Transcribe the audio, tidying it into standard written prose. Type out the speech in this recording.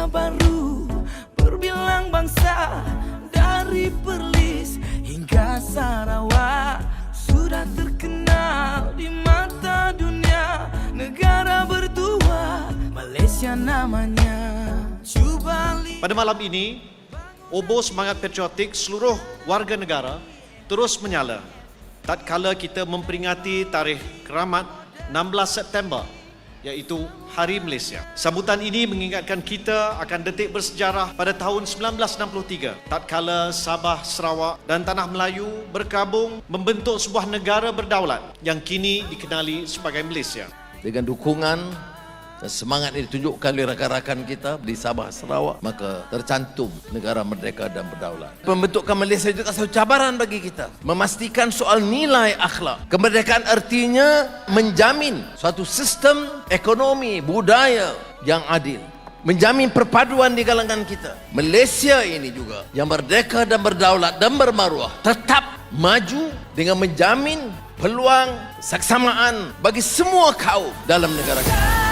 Malaysia baru berbilang bangsa, dari Perlis hingga Sarawak, sudah terkenal di mata dunia. Negara berdua, Malaysia namanya. Cuba lihat. Pada malam ini, obor semangat patriotik seluruh warga negara terus menyala tatkala kita memperingati tarikh keramat 16 September, iaitu Hari Malaysia. Sambutan ini mengingatkan kita akan detik bersejarah pada tahun 1963 tatkala Sabah, Sarawak dan Tanah Melayu bergabung membentuk sebuah negara berdaulat yang kini dikenali sebagai Malaysia. Dengan dukungan dan semangat ini ditunjukkan oleh rakan-rakan kita di Sabah, Sarawak, maka tercantum negara merdeka dan berdaulat. Pembentukan Malaysia itu satu cabaran bagi kita, memastikan soal nilai akhlak. Kemerdekaan artinya menjamin suatu sistem ekonomi, budaya yang adil, menjamin perpaduan di kalangan kita. Malaysia ini juga yang merdeka dan berdaulat dan bermaruah tetap maju dengan menjamin peluang saksamaan bagi semua kaum dalam negara kita.